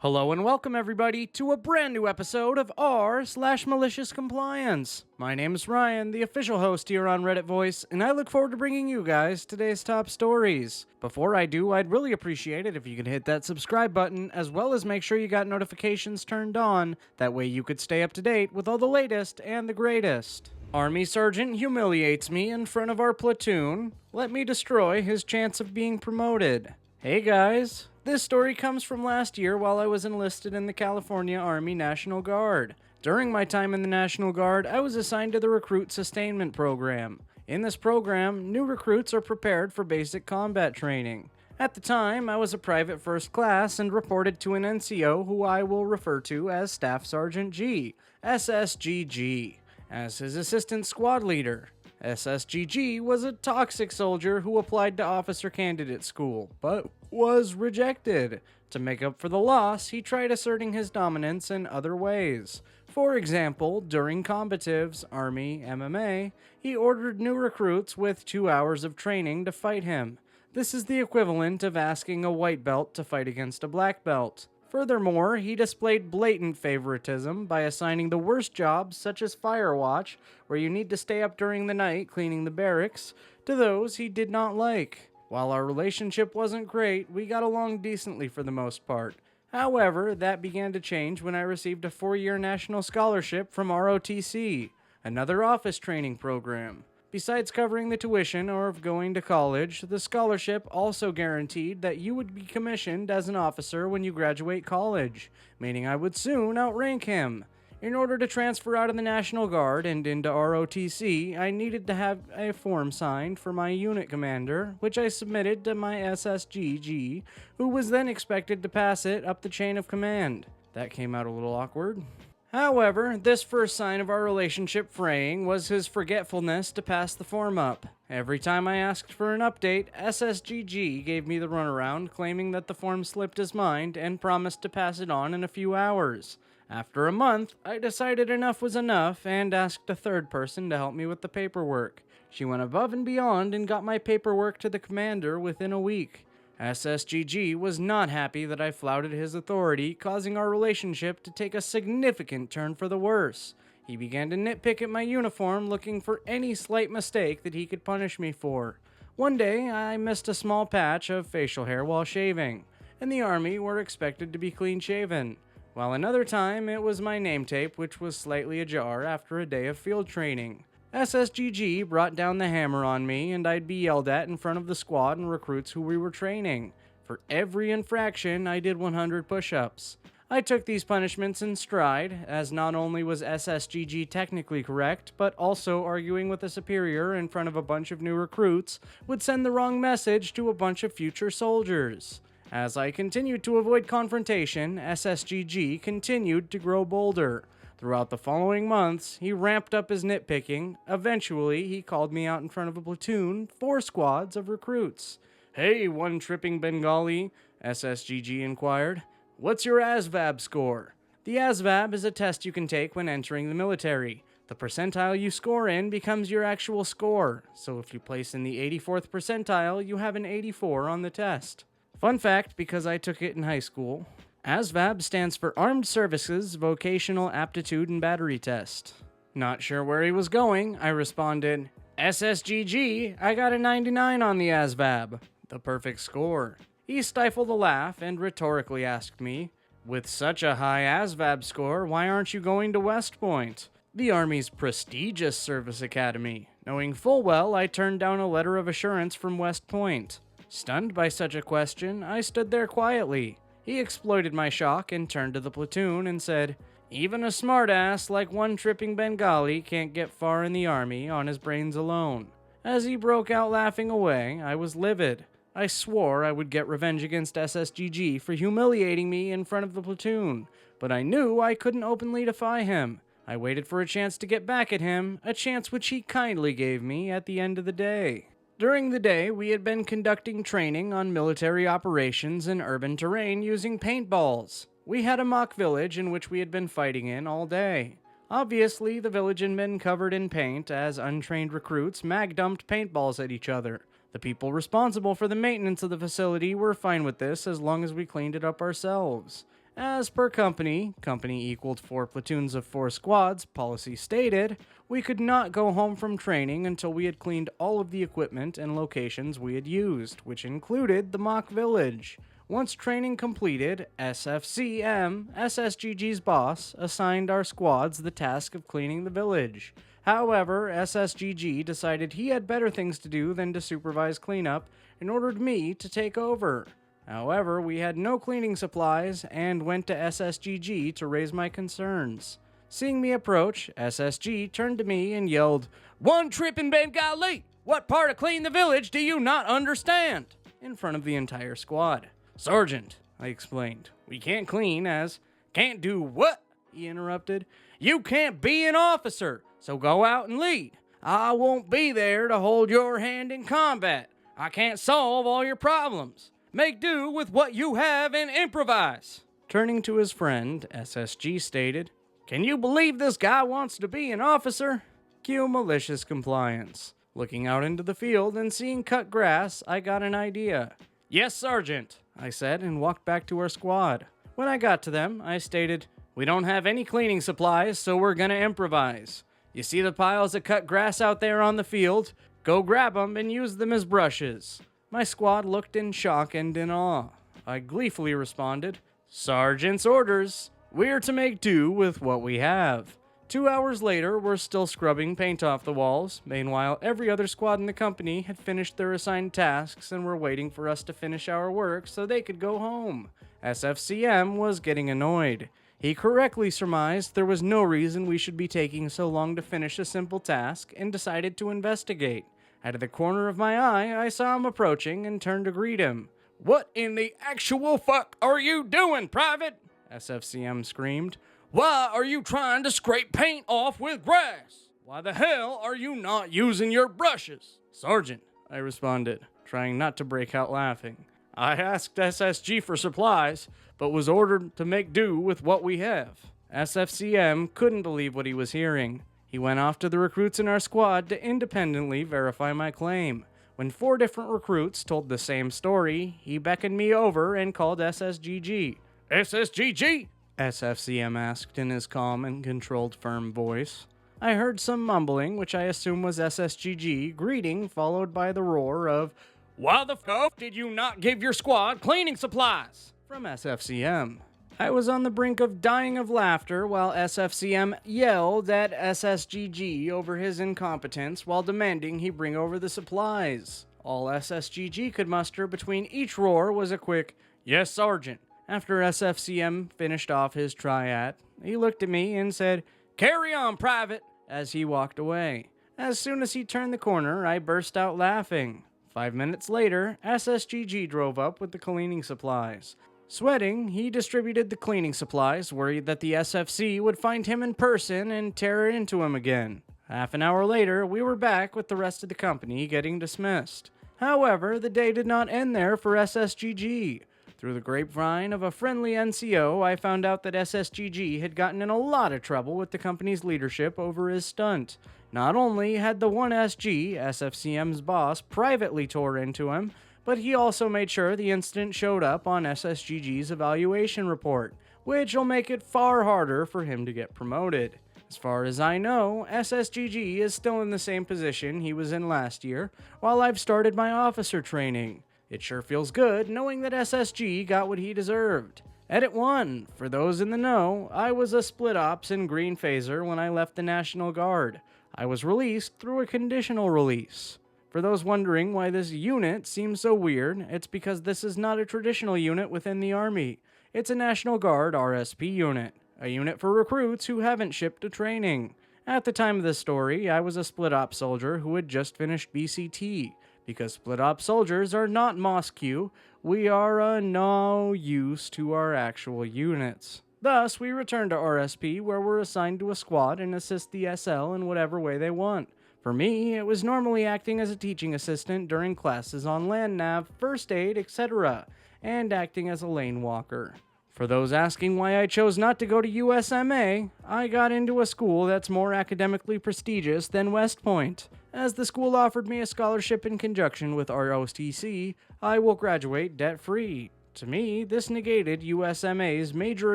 Hello and welcome everybody to a brand new episode of r/MaliciousCompliance. My name is Ryan, the official host here on Reddit Voice, and I look forward to bringing you guys today's top stories. Before I do, I'd really appreciate it if you could hit that subscribe button, as well as make sure you got notifications turned on. That way you could stay up to date with all the latest and the greatest. Army Sergeant humiliates me in front of our platoon. Let me destroy his chance of being promoted. Hey guys. This story comes from last year while I was enlisted in the California Army National Guard. During my time in the National Guard, I was assigned to the Recruit Sustainment Program. In this program, new recruits are prepared for basic combat training. At the time, I was a private first class and reported to an NCO who I will refer to as Staff Sergeant G, SSGG, as his assistant squad leader. SSGG was a toxic soldier who applied to officer candidate school, but was rejected. To make up for the loss, he tried asserting his dominance in other ways. For example, during combatives, Army, MMA, he ordered new recruits with 2 hours of training to fight him. This is the equivalent of asking a white belt to fight against a black belt. Furthermore, he displayed blatant favoritism by assigning the worst jobs, such as fire watch, where you need to stay up during the night cleaning the barracks, to those he did not like. While our relationship wasn't great, we got along decently for the most part. However, that began to change when I received a 4-year national scholarship from ROTC, another office training program. Besides covering the tuition or of going to college, the scholarship also guaranteed that you would be commissioned as an officer when you graduate college, meaning I would soon outrank him. In order to transfer out of the National Guard and into ROTC, I needed to have a form signed for my unit commander, which I submitted to my SSGG, who was then expected to pass it up the chain of command. That came out a little awkward. However, this first sign of our relationship fraying was his forgetfulness to pass the form up. Every time I asked for an update, SSGG gave me the runaround, claiming that the form slipped his mind and promised to pass it on in a few hours. After a month, I decided enough was enough and asked a third person to help me with the paperwork. She went above and beyond and got my paperwork to the commander within a week. SSGG was not happy that I flouted his authority, causing our relationship to take a significant turn for the worse. He began to nitpick at my uniform, looking for any slight mistake that he could punish me for. One day, I missed a small patch of facial hair while shaving. In the Army, we're expected to be clean-shaven. While another time, it was my name tape, which was slightly ajar after a day of field training. SSGG brought down the hammer on me, and I'd be yelled at in front of the squad and recruits who we were training. For every infraction, I did 100 push-ups. I took these punishments in stride, as not only was SSGG technically correct, but also arguing with a superior in front of a bunch of new recruits would send the wrong message to a bunch of future soldiers. As I continued to avoid confrontation, SSGG continued to grow bolder. Throughout the following months, he ramped up his nitpicking. Eventually, he called me out in front of a platoon, 4 squads of recruits. "Hey, one-tripping Bengali," SSGG inquired. "What's your ASVAB score?" The ASVAB is a test you can take when entering the military. The percentile you score in becomes your actual score, so if you place in the 84th percentile, you have an 84 on the test. Fun fact, because I took it in high school. ASVAB stands for Armed Services Vocational Aptitude and Battery Test. Not sure where he was going, I responded, "SSGG, I got a 99 on the ASVAB." The perfect score. He stifled a laugh and rhetorically asked me, "With such a high ASVAB score, why aren't you going to West Point, the Army's prestigious service academy?" Knowing full well I turned down a letter of assurance from West Point. Stunned by such a question, I stood there quietly. He exploited my shock and turned to the platoon and said, "Even a smartass like one-tripping Bengali can't get far in the Army on his brains alone." As he broke out laughing away, I was livid. I swore I would get revenge against SSGG for humiliating me in front of the platoon, but I knew I couldn't openly defy him. I waited for a chance to get back at him, a chance which he kindly gave me at the end of the day. During the day, we had been conducting training on military operations in urban terrain using paintballs. We had a mock village in which we had been fighting in all day. Obviously, the village had been covered in paint as untrained recruits mag-dumped paintballs at each other. The people responsible for the maintenance of the facility were fine with this as long as we cleaned it up ourselves. As per company equaled 4 platoons of 4 squads, policy stated, we could not go home from training until we had cleaned all of the equipment and locations we had used, which included the mock village. Once training completed, SFCM, SSGG's boss, assigned our squads the task of cleaning the village. However, SSGG decided he had better things to do than to supervise cleanup and ordered me to take over. However, we had no cleaning supplies and went to SSGG to raise my concerns. Seeing me approach, SSG turned to me and yelled, "One trip in Bengali! What part of clean the village do you not understand?" in front of the entire squad. "Sergeant," I explained, "we can't clean as..." "Can't do what?" he interrupted. "You can't be an officer, so go out and lead. I won't be there to hold your hand in combat. I can't solve all your problems. Make do with what you have and improvise." Turning to his friend, SSG stated, "Can you believe this guy wants to be an officer?" Cue malicious compliance. Looking out into the field and seeing cut grass, I got an idea. "Yes, Sergeant," I said and walked back to our squad. When I got to them, I stated, "We don't have any cleaning supplies, so we're gonna improvise. You see the piles of cut grass out there on the field? Go grab them and use them as brushes." My squad looked in shock and in awe. I gleefully responded, "Sergeant's orders. We're to make do with what we have." 2 hours later, we're still scrubbing paint off the walls. Meanwhile, every other squad in the company had finished their assigned tasks and were waiting for us to finish our work so they could go home. SFCM was getting annoyed. He correctly surmised there was no reason we should be taking so long to finish a simple task and decided to investigate. Out of the corner of my eye, I saw him approaching and turned to greet him. "What in the actual fuck are you doing, Private?" SFCM screamed. "Why are you trying to scrape paint off with grass? Why the hell are you not using your brushes?" "Sergeant," I responded, trying not to break out laughing, "I asked SSG for supplies, but was ordered to make do with what we have." SFCM couldn't believe what he was hearing. He went off to the recruits in our squad to independently verify my claim. When 4 different recruits told the same story, he beckoned me over and called SSGG. "SSGG?" SFCM asked in his calm and controlled firm voice. I heard some mumbling, which I assume was SSGG, greeting followed by the roar of, "Why the fuck did you not give your squad cleaning supplies?" from SFCM. I was on the brink of dying of laughter while SFCM yelled at SSGG over his incompetence while demanding he bring over the supplies. All SSGG could muster between each roar was a quick, "Yes, Sergeant." After SFCM finished off his triad, he looked at me and said, "Carry on, Private," as he walked away. As soon as he turned the corner, I burst out laughing. 5 minutes later, SSGG drove up with the cleaning supplies. Sweating, he distributed the cleaning supplies, worried that the SFC would find him in person and tear into him again. Half an hour later, we were back with the rest of the company getting dismissed. However, the day did not end there for SSGG. Through the grapevine of a friendly NCO, I found out that SSGG had gotten in a lot of trouble with the company's leadership over his stunt. Not only had the 1SG, SFCM's boss, privately tore into him, but he also made sure the incident showed up on SSGG's evaluation report, which will make it far harder for him to get promoted. As far as I know, SSGG is still in the same position he was in last year, while I've started my officer training. It sure feels good knowing that SSG got what he deserved. Edit 1. For those in the know, I was a split ops in Green Phaser when I left the National Guard. I was released through a conditional release. For those wondering why this unit seems so weird, it's because this is not a traditional unit within the Army. It's a National Guard RSP unit, a unit for recruits who haven't shipped to training. At the time of this story, I was a split ops soldier who had just finished BCT. Because split ops soldiers are not MOSQ, we are no use to our actual units. Thus, we return to RSP where we're assigned to a squad and assist the SL in whatever way they want. For me, it was normally acting as a teaching assistant during classes on land nav, first aid, etc., and acting as a lane walker. For those asking why I chose not to go to USMA, I got into a school that's more academically prestigious than West Point. As the school offered me a scholarship in conjunction with ROTC, I will graduate debt-free. To me, this negated USMA's major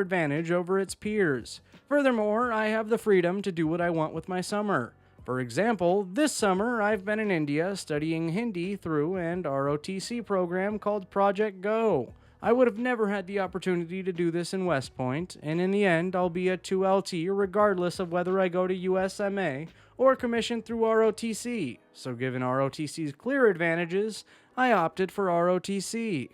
advantage over its peers. Furthermore, I have the freedom to do what I want with my summer. For example, this summer I've been in India studying Hindi through an ROTC program called Project Go. I would have never had the opportunity to do this in West Point, and in the end I'll be a 2LT regardless of whether I go to USMA or commission through ROTC. So given ROTC's clear advantages, I opted for ROTC.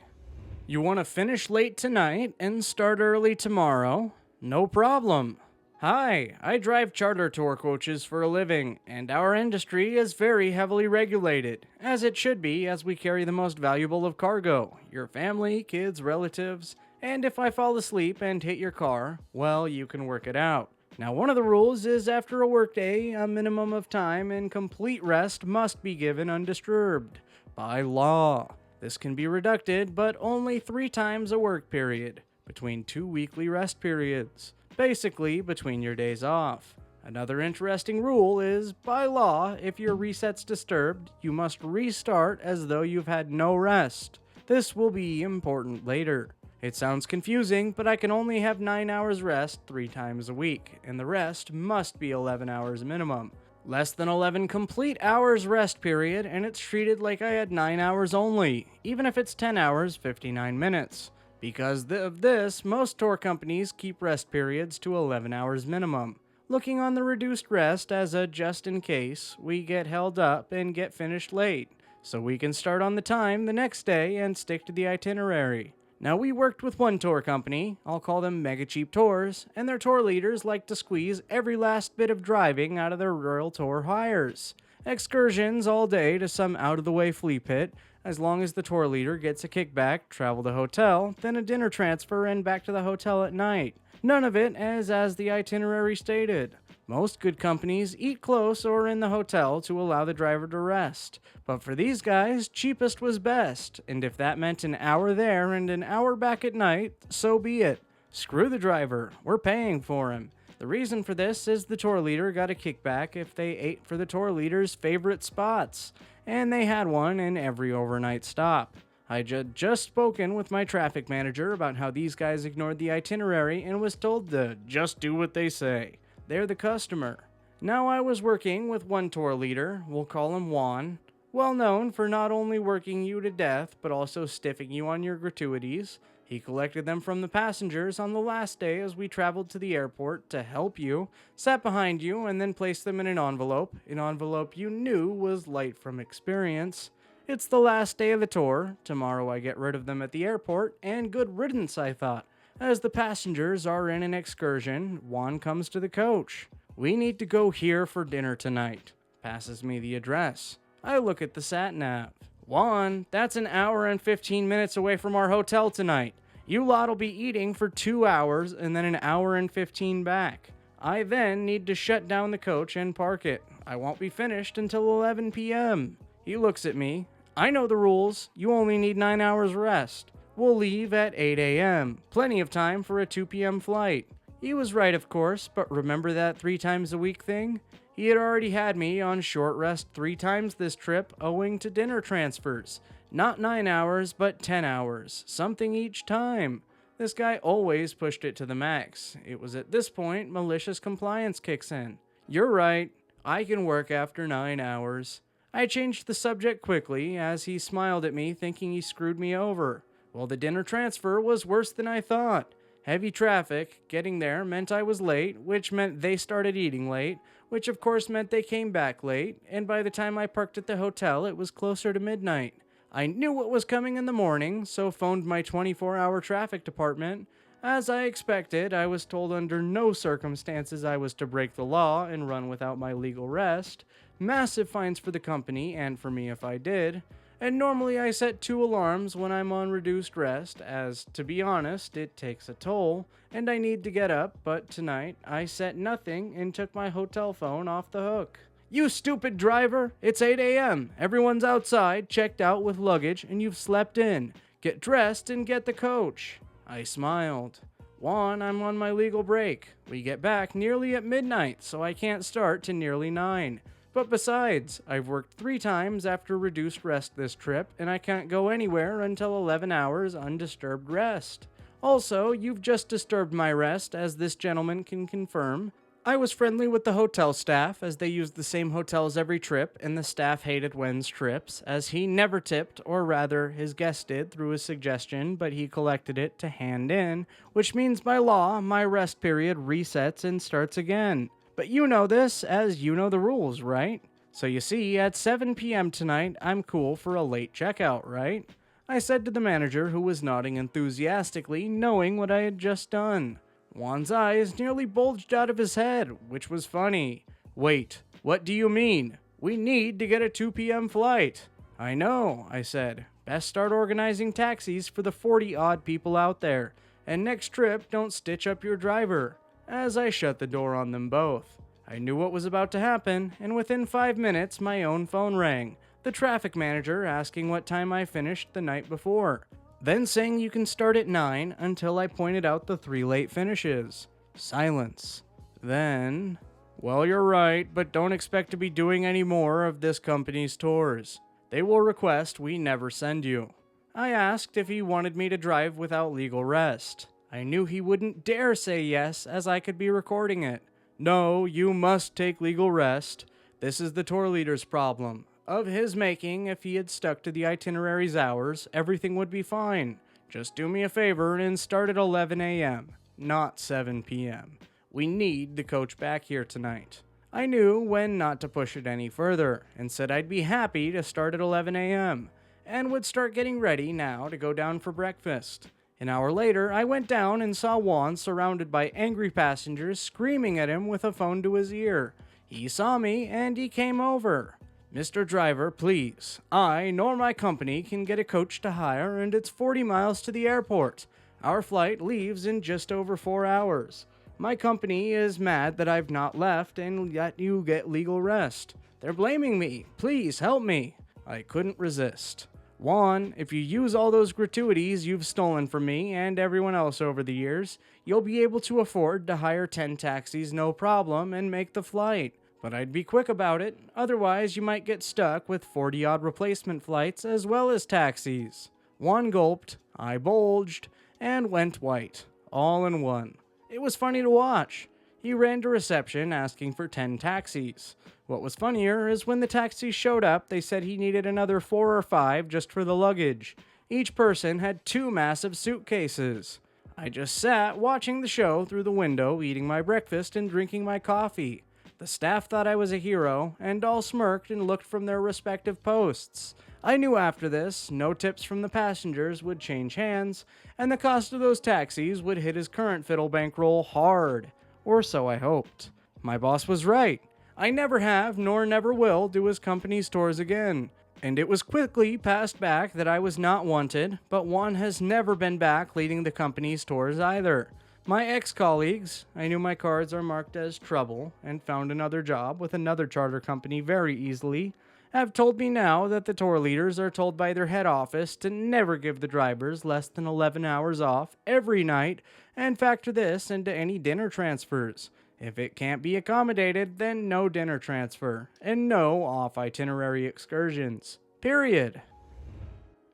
You want to finish late tonight and start early tomorrow? No problem. Hi, I drive charter tour coaches for a living, and our industry is very heavily regulated, as it should be, as we carry the most valuable of cargo, your family, kids, relatives, and if I fall asleep and hit your car, well, you can work it out. Now, one of the rules is after a workday, a minimum of time and complete rest must be given undisturbed, by law. This can be reducted, but only 3 times a work period, between 2 weekly rest periods, basically between your days off. Another interesting rule is, by law, if your reset's disturbed, you must restart as though you've had no rest. This will be important later. It sounds confusing, but I can only have 9 hours rest 3 times a week, and the rest must be 11 hours minimum. Less than 11 complete hours rest period, and it's treated like I had 9 hours only, even if it's 10 hours, 59 minutes. Because of this, most tour companies keep rest periods to 11 hours minimum, looking on the reduced rest as a just in case we get held up and get finished late, so we can start on the time the next day and stick to the itinerary. Now, we worked with one tour company, I'll call them Mega Cheap Tours, and their tour leaders like to squeeze every last bit of driving out of their rural tour hires. Excursions all day to some out-of-the-way flea pit, as long as the tour leader gets a kickback, travel to hotel, then a dinner transfer, and back to the hotel at night. None of it as the itinerary stated. Most good companies eat close or in the hotel to allow the driver to rest. But for these guys, cheapest was best, and if that meant an hour there and an hour back at night, so be it. Screw the driver, we're paying for him. The reason for this is the tour leader got a kickback if they ate for the tour leader's favorite spots, and they had one in every overnight stop. I just spoken with my traffic manager about how these guys ignored the itinerary and was told to just do what they say. They're the customer. Now, I was working with one tour leader, we'll call him Juan, well known for not only working you to death, but also stiffing you on your gratuities. He collected them from the passengers on the last day as we traveled to the airport to help you, sat behind you, and then placed them in an envelope you knew was light from experience. It's the last day of the tour. Tomorrow I get rid of them at the airport, and good riddance, I thought. As the passengers are in an excursion, Juan comes to the coach. We need to go here for dinner tonight. Passes me the address. I look at the sat-nav. Juan, that's an hour and 15 minutes away from our hotel tonight. You lot'll be eating for 2 hours and then an hour and 15 back. I then need to shut down the coach and park it. I won't be finished until 11 p.m. He looks at me. I know the rules. You only need 9 hours rest. We'll leave at 8 a.m. Plenty of time for a 2 p.m. flight. He was right, of course, but remember that 3 times a week thing? He had already had me on short rest 3 times this trip owing to dinner transfers. Not 9 hours, but 10 hours. Something each time. This guy always pushed it to the max. It was at this point malicious compliance kicks in. You're right. I can work after 9 hours. I changed the subject quickly as he smiled at me thinking he screwed me over. Well, the dinner transfer was worse than I thought. Heavy traffic, getting there meant I was late, which meant they started eating late, which of course meant they came back late, and by the time I parked at the hotel, it was closer to midnight. I knew what was coming in the morning, so phoned my 24-hour traffic department. As I expected, I was told under no circumstances I was to break the law and run without my legal rest. Massive fines for the company and for me if I did. And normally I set 2 alarms when I'm on reduced rest, as, to be honest, it takes a toll, and I need to get up, but tonight I set nothing and took my hotel phone off the hook. You stupid driver! It's 8 a.m. Everyone's outside, checked out with luggage, and you've slept in. Get dressed and get the coach. I smiled. Juan, I'm on my legal break. We get back nearly at midnight, so I can't start till nearly 9. But besides, I've worked 3 times after reduced rest this trip, and I can't go anywhere until 11 hours undisturbed rest. Also, you've just disturbed my rest, as this gentleman can confirm. I was friendly with the hotel staff, as they used the same hotels every trip, and the staff hated Wen's trips, as he never tipped, or rather, his guest did through his suggestion, but he collected it to hand in, which means by law, my rest period resets and starts again. But you know this, as you know the rules, right? So you see, at 7 p.m. tonight, I'm cool for a late checkout, right? I said to the manager, who was nodding enthusiastically, knowing what I had just done. Juan's eyes nearly bulged out of his head, which was funny. Wait, what do you mean? We need to get a 2 p.m. flight. I know, I said. Best start organizing taxis for the 40-odd people out there. And next trip, don't stitch up your driver. As I shut the door on them both. I knew what was about to happen, and within 5 minutes, my own phone rang. The traffic manager asking what time I finished the night before. Then saying you can start at 9 until I pointed out the 3 late finishes. Silence. Then, well, you're right, but don't expect to be doing any more of this company's tours. They will request we never send you. I asked if he wanted me to drive without legal rest. I knew he wouldn't dare say yes, as I could be recording it. No, you must take legal rest. This is the tour leader's problem. Of his making, if he had stuck to the itinerary's hours, everything would be fine. Just do me a favor and start at 11 a.m., not 7 p.m. We need the coach back here tonight. I knew when not to push it any further, and said I'd be happy to start at 11 a.m., and would start getting ready now to go down for breakfast. An hour later, I went down and saw Juan surrounded by angry passengers screaming at him with a phone to his ear. He saw me, and he came over. Mr. Driver, please. I nor my company can get a coach to hire, and it's 40 miles to the airport. Our flight leaves in just over 4 hours. My company is mad that I've not left and let you get legal rest. They're blaming me. Please help me. I couldn't resist. Juan, if you use all those gratuities you've stolen from me and everyone else over the years, you'll be able to afford to hire 10 taxis no problem and make the flight. But I'd be quick about it, otherwise you might get stuck with 40-odd replacement flights as well as taxis. Juan gulped, I bulged, and went white, all in one. It was funny to watch. He ran to reception asking for 10 taxis. What was funnier is when the taxis showed up, they said he needed another 4 or 5 just for the luggage. Each person had 2 massive suitcases. I just sat watching the show through the window, eating my breakfast and drinking my coffee. The staff thought I was a hero, and all smirked and looked from their respective posts. I knew after this, no tips from the passengers would change hands, and the cost of those taxis would hit his current fiddle bankroll hard. Or so I hoped. My boss was right. I never have, nor never will, do his company's tours again. And it was quickly passed back that I was not wanted, but Juan has never been back leading the company's tours either. My ex-colleagues, I knew my cards are marked as trouble, and found another job with another charter company very easily, have told me now that the tour leaders are told by their head office to never give the drivers less than 11 hours off every night, and factor this into any dinner transfers. If it can't be accommodated, then no dinner transfer, and no off-itinerary excursions. Period.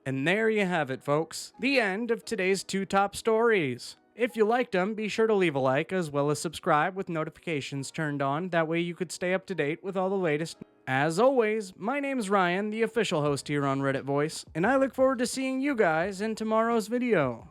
And there you have it, folks. The end of today's 2 top stories. If you liked them, be sure to leave a like, as well as subscribe with notifications turned on. That way you could stay up to date with all the latest. As always, my name's Ryan, the official host here on Reddit Voice, and I look forward to seeing you guys in tomorrow's video.